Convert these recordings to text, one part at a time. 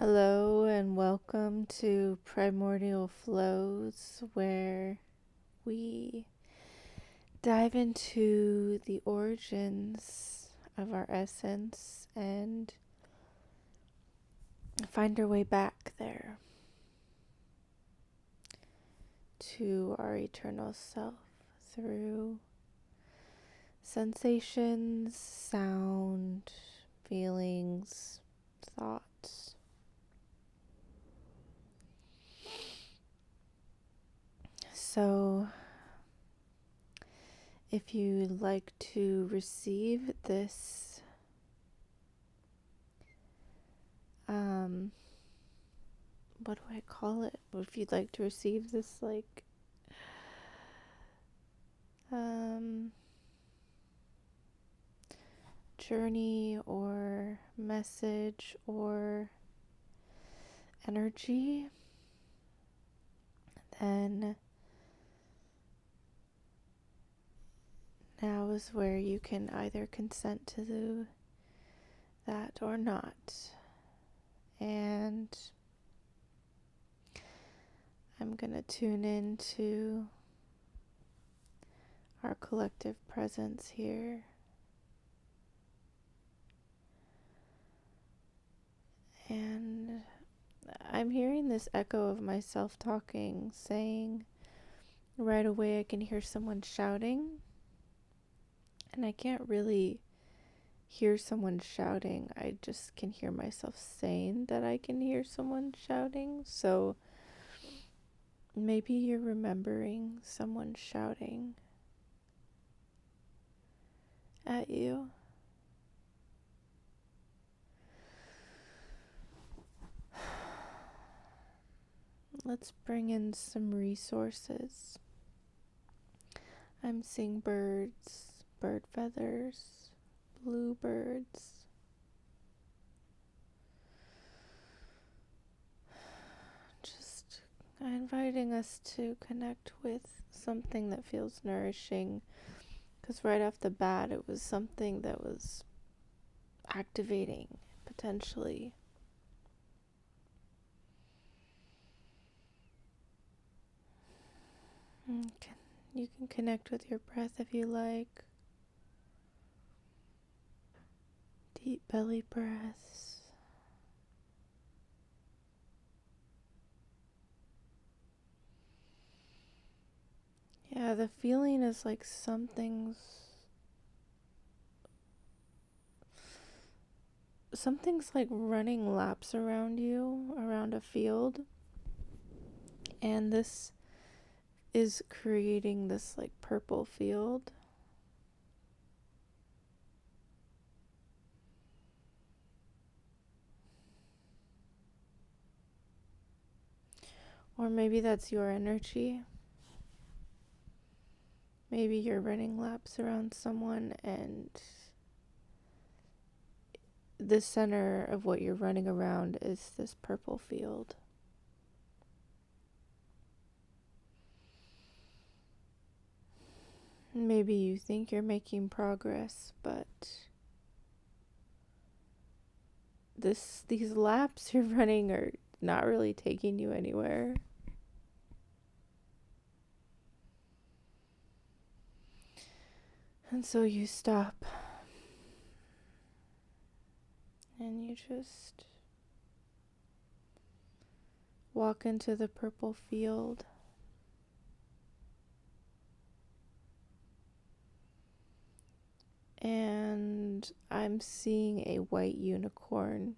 Hello and welcome to Primordial Flows, where we dive into the origins of our essence and find our way back there to our eternal self through sensations, sound, feelings, thoughts. So, if you'd like to receive this, what do I call it? If you'd like to receive this, journey or message or energy, then now is where you can either consent to that or not. And I'm going to tune into our collective presence here. And I'm hearing this echo of myself talking, saying right away I can hear someone shouting. And I can't really hear someone shouting. I just can hear myself saying that I can hear someone shouting. So maybe you're remembering someone shouting at you. Let's bring in some resources. I'm seeing birds, bird feathers, bluebirds. Just inviting us to connect with something that feels nourishing. Because right off the bat, it was something that was activating, potentially. You can connect with your breath if you like. Deep belly breaths. Yeah, the feeling is like something's like running laps around you, around a field. And this is creating this like purple field. Or maybe that's your energy. Maybe you're running laps around someone and the center of what you're running around is this purple field. Maybe you think you're making progress, but these laps you're running are not really taking you anywhere. And so you stop and you just walk into the purple field. And I'm seeing a white unicorn.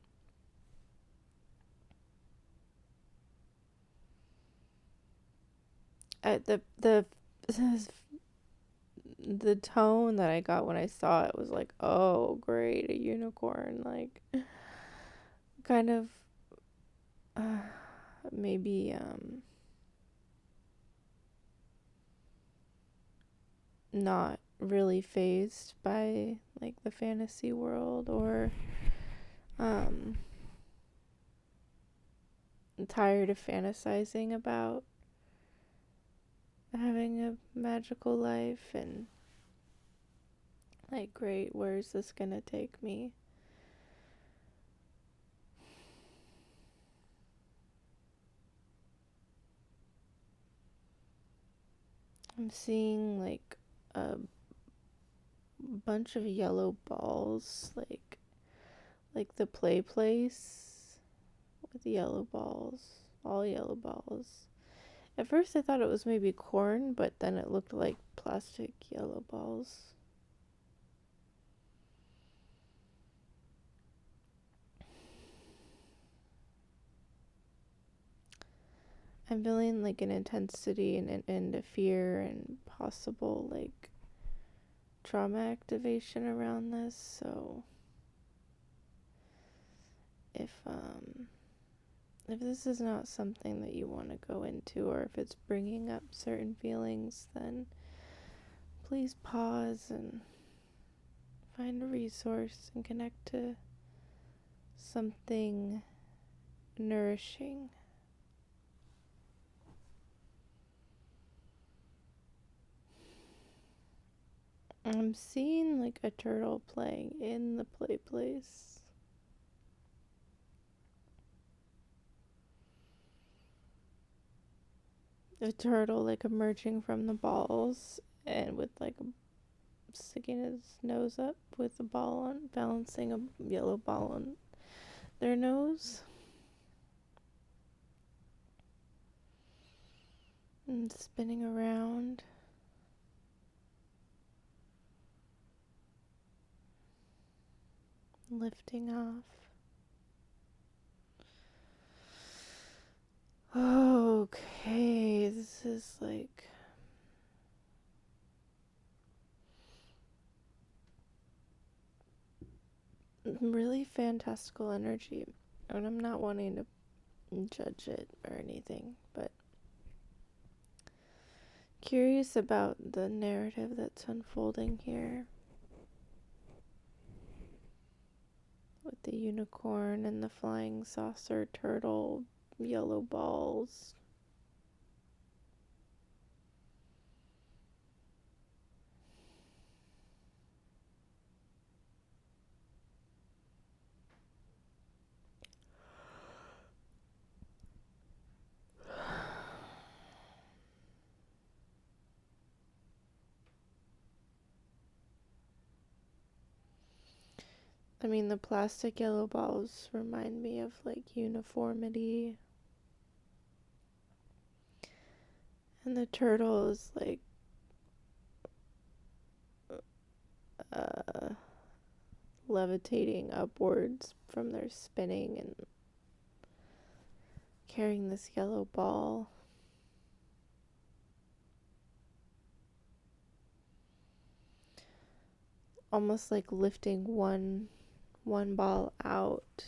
The tone that I got when I saw it was like, oh great, a unicorn, like kind of maybe not really fazed by like the fantasy world, or tired of fantasizing about having a magical life and like, great, where's this gonna take me? I'm seeing like a bunch of yellow balls, like the play place with yellow balls, all yellow balls. At first I thought it was maybe corn, but then it looked like plastic yellow balls. I'm feeling like an intensity and a fear and possible like trauma activation around this. So if this is not something that you want to go into, or if it's bringing up certain feelings, then please pause and find a resource and connect to something nourishing. I'm seeing like a turtle playing in the play place. A turtle like emerging from the balls and with like sticking his nose up with a ball on, balancing a yellow ball on their nose. And spinning around. Lifting off. Okay, this is like really fantastical energy, and I'm not wanting to judge it or anything, but curious about the narrative that's unfolding here with the unicorn and the flying saucer turtle, yellow balls. I mean, the plastic yellow balls remind me of like uniformity. And the turtle is like levitating upwards from their spinning and carrying this yellow ball. Almost like lifting one ball out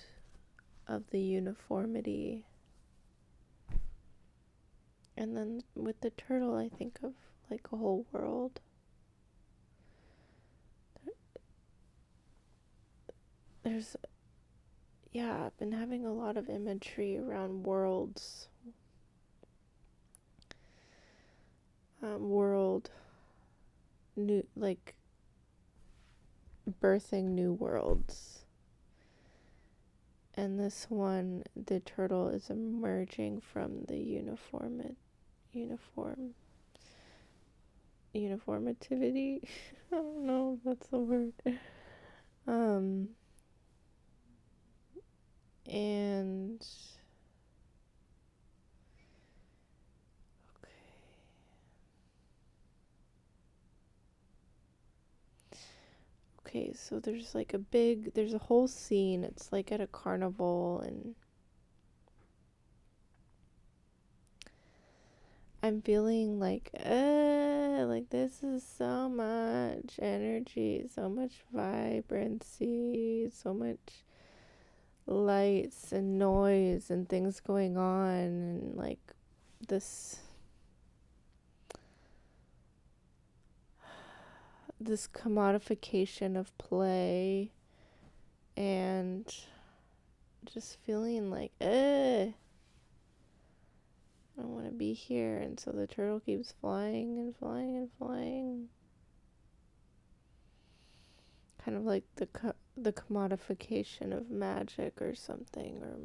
of the uniformity. And then with the turtle, I think of like a whole world. I've been having a lot of imagery around worlds. World, new, like birthing new worlds. And this one, the turtle is emerging from the uniformity. I don't know if that's the word. And okay, so there's like there's a whole scene. It's like at a carnival, and I'm feeling like this is so much energy, so much vibrancy, so much lights and noise and things going on, and like this commodification of play, and just feeling like I don't want to be here. And so the turtle keeps flying and flying and flying, kind of like the commodification of magic or something, or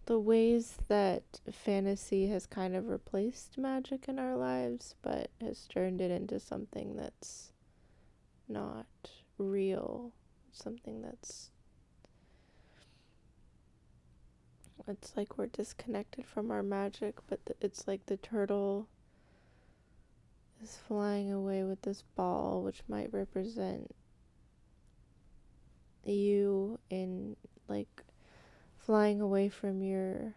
the ways that fantasy has kind of replaced magic in our lives, but has turned it into something that's not real, something that's, it's like we're disconnected from our magic, but it's like the turtle is flying away with this ball, which might represent you in, like, flying away from your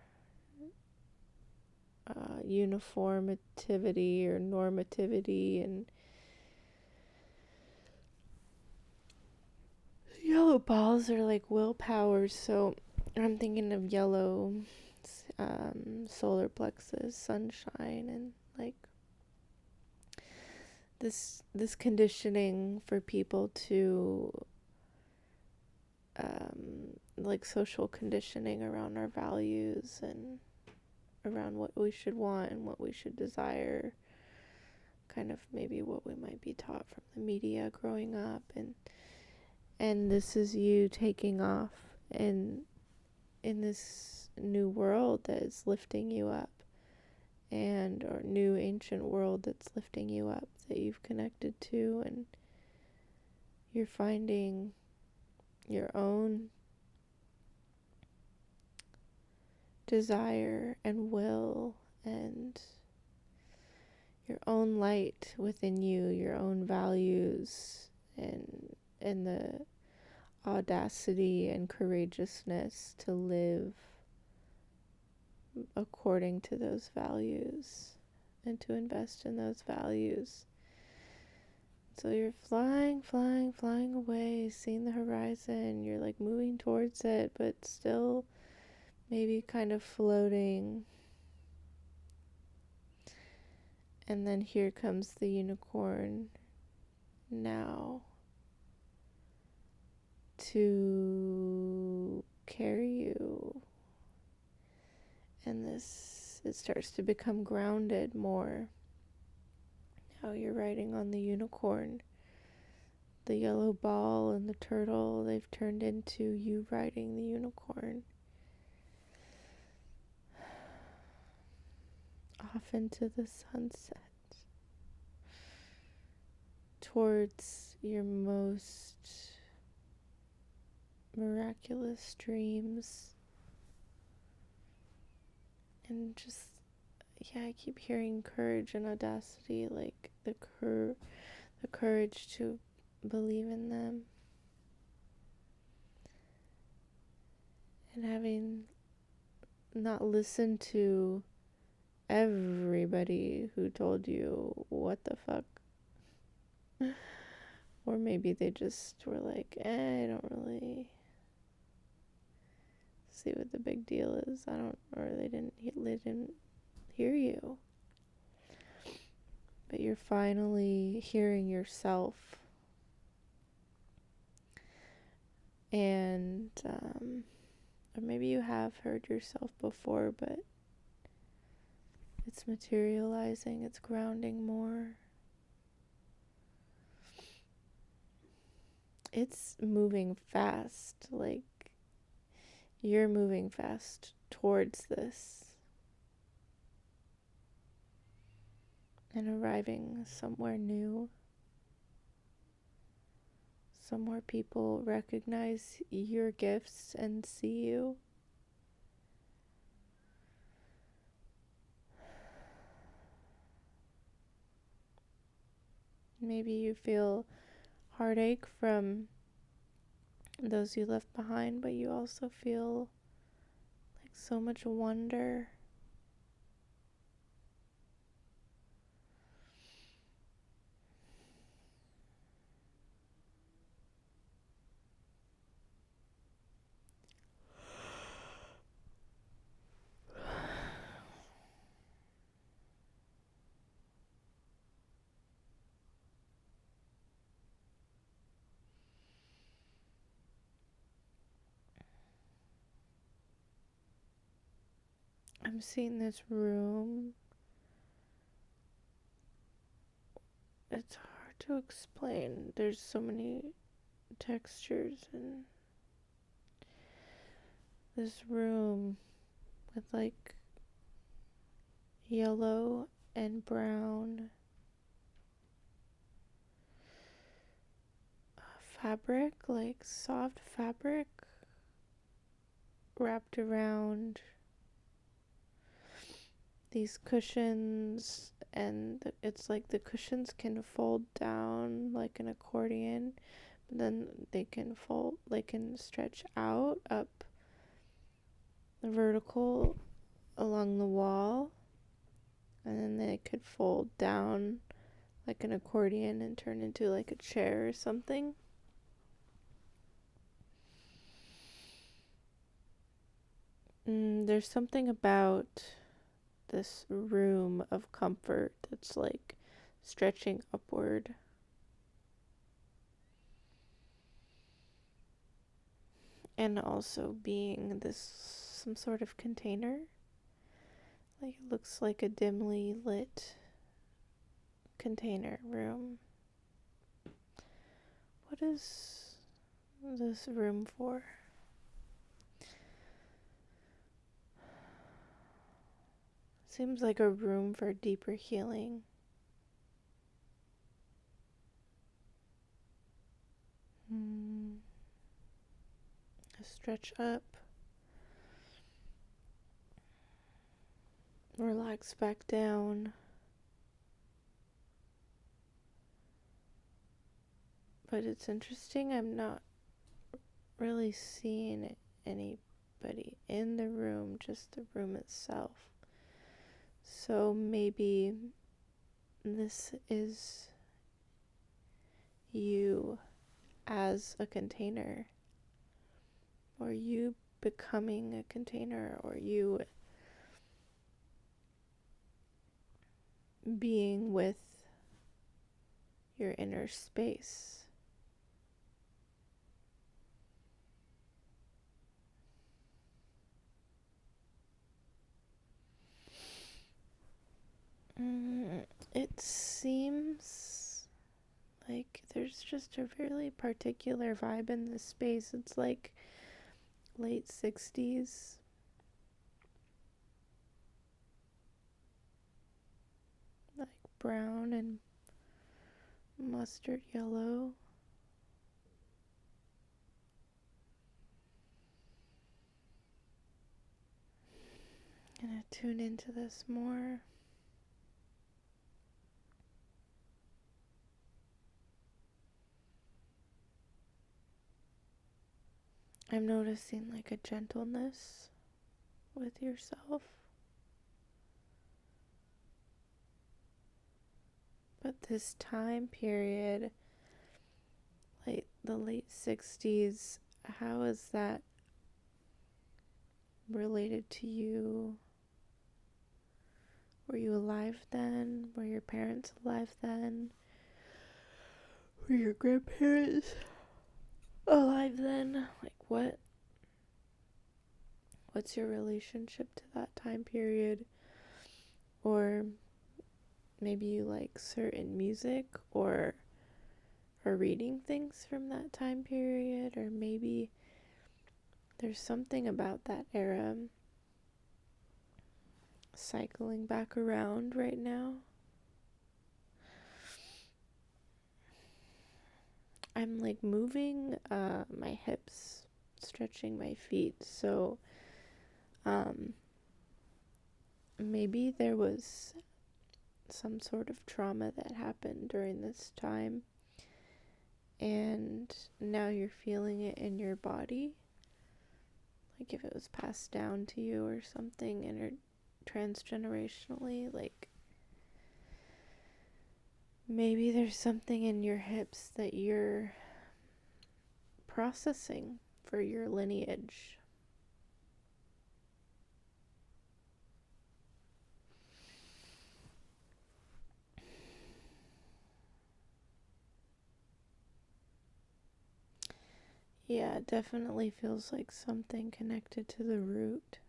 uniformity or normativity, and yellow balls are like willpower, so I'm thinking of yellow solar plexus, sunshine, and like this conditioning for people to like social conditioning around our values and around what we should want and what we should desire, kind of maybe what we might be taught from the media growing up, and this is you taking off in this new world that is lifting you up, and or new ancient world that's lifting you up, that you've connected to, and you're finding your own desire and will and your own light within you, your own values, and the audacity and courageousness to live according to those values and to invest in those values. So you're flying away, seeing the horizon, you're like moving towards it, but still maybe kind of floating. And then here comes the unicorn now to carry you. And this, it starts to become grounded more. Now you're riding on the unicorn. The yellow ball and the turtle, they've turned into you riding the unicorn. Off into the sunset. Towards your most miraculous dreams. And just, yeah, I keep hearing courage and audacity, like the courage to believe in them. And having not listened to everybody who told you what the fuck. Or maybe they just were like, I don't really see what the big deal is. Or they didn't hear you. But you're finally hearing yourself. And, or maybe you have heard yourself before, but it's materializing, it's grounding more. It's moving fast, like you're moving fast towards this and arriving somewhere new, somewhere people recognize your gifts and see you. Maybe you feel heartache from those you left behind, but you also feel like so much wonder. I'm seeing this room. It's hard to explain. There's so many textures in this room with like yellow and brown fabric, like soft fabric wrapped around these cushions, and it's like the cushions can fold down like an accordion, but then they can stretch out up vertical along the wall, and then they could fold down like an accordion and turn into like a chair or something. There's something about this room of comfort that's like stretching upward. And also being this some sort of container. Like it looks like a dimly lit container room. What is this room for? Seems like a room for deeper healing. Stretch up. Relax back down. But it's interesting, I'm not really seeing anybody in the room, just the room itself. So maybe this is you as a container, or you becoming a container, or you being with your inner space. It seems like there's just a really particular vibe in this space. It's like late 60s. Like brown and mustard yellow. Gonna tune into this more. I'm noticing like a gentleness with yourself. But this time period, like the late 60s, how is that related to you? Were you alive then? Were your parents alive then? Were your grandparents alive then? Like what's your relationship to that time period? Or maybe you like certain music or are reading things from that time period, or maybe there's something about that era cycling back around right now. I'm like moving my hips, stretching my feet, so maybe there was some sort of trauma that happened during this time, and now you're feeling it in your body, like if it was passed down to you or something, transgenerationally. Like maybe there's something in your hips that you're processing for your lineage. Yeah, it definitely feels like something connected to the root.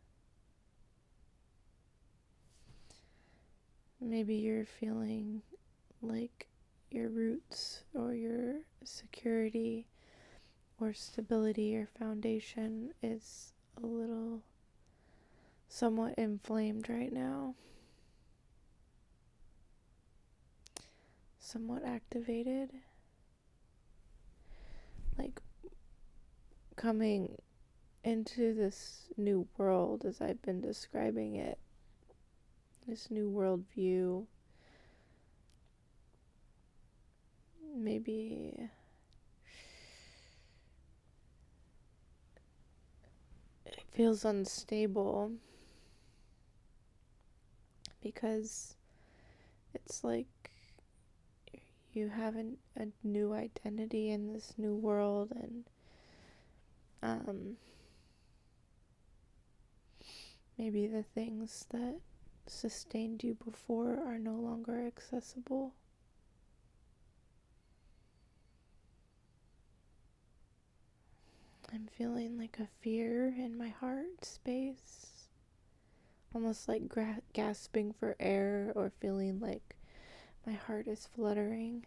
Maybe you're feeling like your roots or your security or stability or foundation is a little somewhat inflamed right now, somewhat activated, like coming into this new world as I've been describing it, this new world view. Maybe it feels unstable because it's like you have a new identity in this new world, and maybe the things that sustained you before are no longer accessible. I'm feeling like a fear in my heart space, almost like gasping for air, or feeling like my heart is fluttering.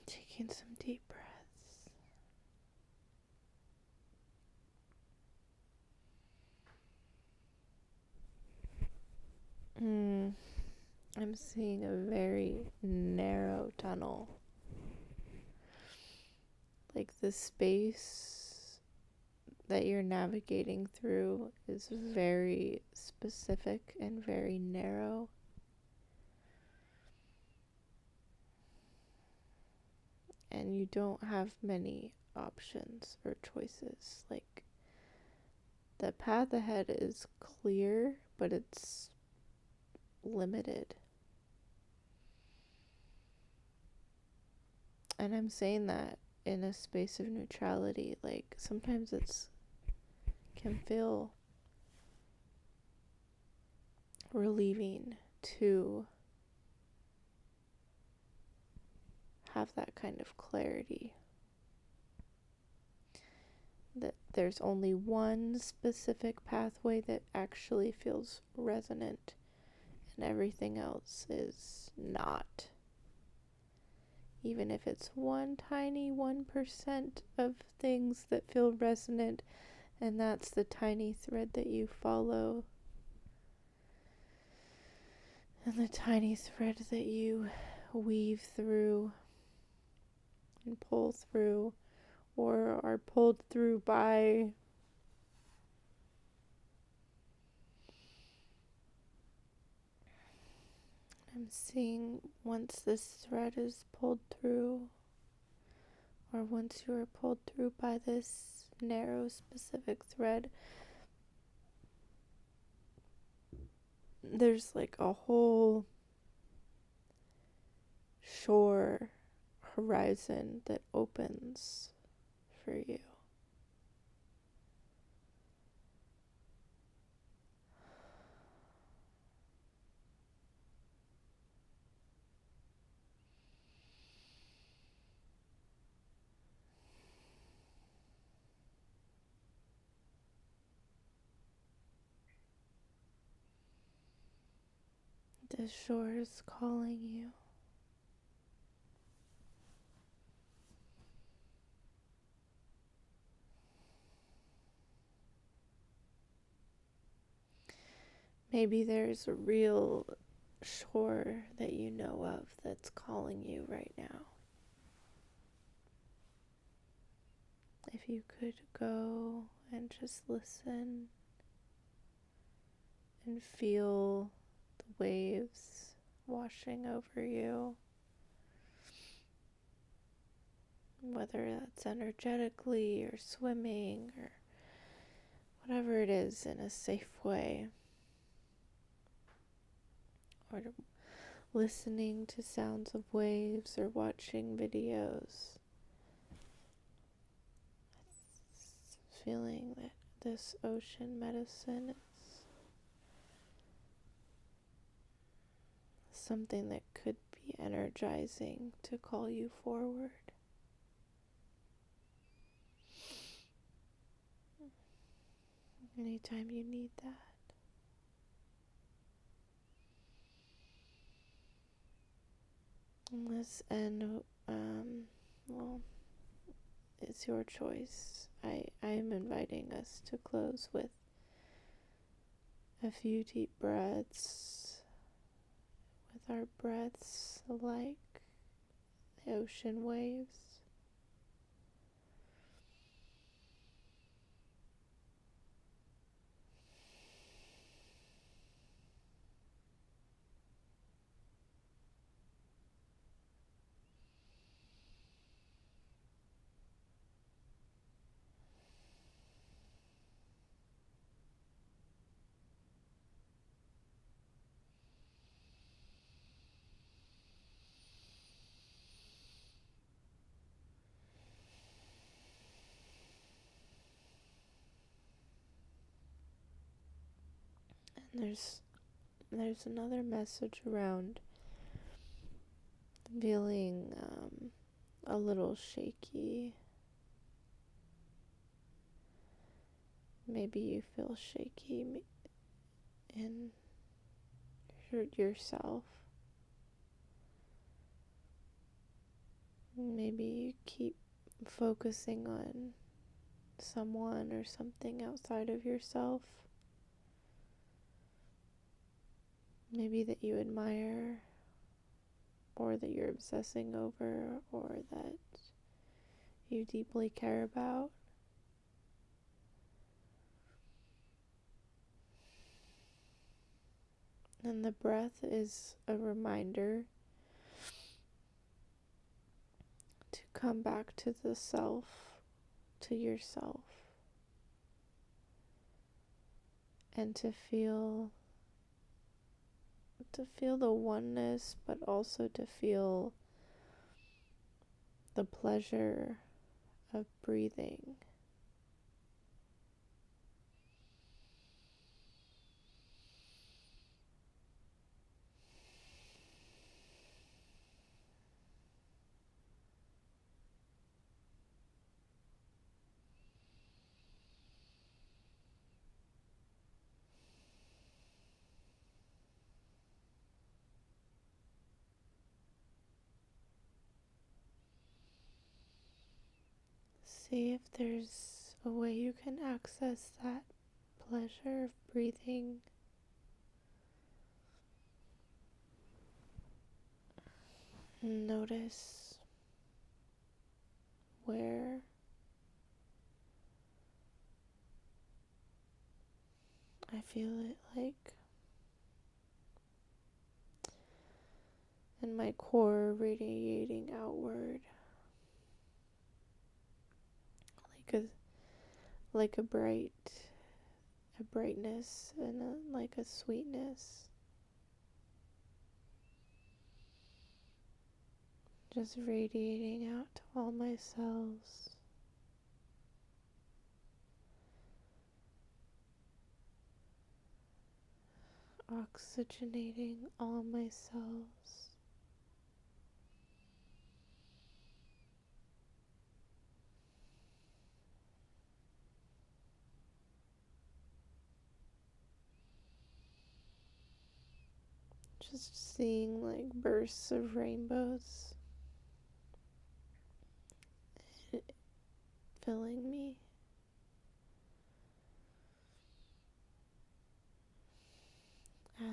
Taking some deep breaths. I'm seeing a very narrow tunnel. Like the space that you're navigating through is very specific and very narrow. And you don't have many options or choices. Like, the path ahead is clear, but it's limited. And I'm saying that in a space of neutrality. Like, sometimes it's can feel relieving to have that kind of clarity. That there's only one specific pathway that actually feels resonant, and everything else is not. Even if it's one tiny 1% of things that feel resonant, and that's the tiny thread that you follow, and the tiny thread that you weave through and pull through, or are pulled through by. I'm seeing once this thread is pulled through, or once you are pulled through by this narrow specific thread, there's like a whole shore horizon that opens for you. This shore is calling you. Maybe there's a real shore that you know of that's calling you right now. If you could go and just listen and feel the waves washing over you, whether that's energetically or swimming or whatever it is, in a safe way, or listening to sounds of waves or watching videos, feeling that this ocean medicine is something that could be energizing to call you forward. Anytime you need that. And let's end, it's your choice. I am inviting us to close with a few deep breaths, with our breaths like the ocean waves. And there's another message around feeling a little shaky. Maybe you feel shaky in yourself. Maybe you keep focusing on someone or something outside of yourself. Maybe that you admire, or that you're obsessing over, or that you deeply care about. And the breath is a reminder to come back to the self, to yourself, and to feel the oneness, but also to feel the pleasure of breathing. See if there's a way you can access that pleasure of breathing. Notice where I feel it like in my core, radiating outward like a brightness and like a sweetness, just radiating out to all my cells. Oxygenating all my cells. Just seeing like bursts of rainbows filling me.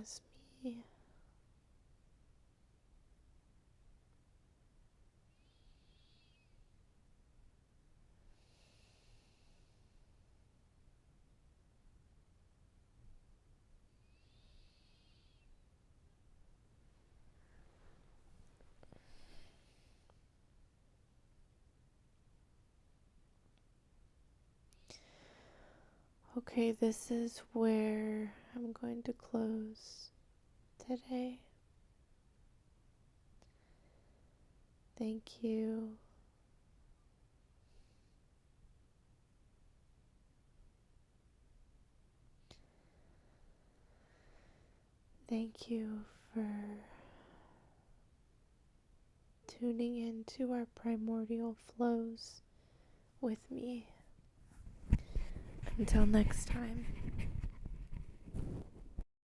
As me Okay, this is where I'm going to close today. Thank you. Thank you for tuning into our primordial flows with me. Until next time.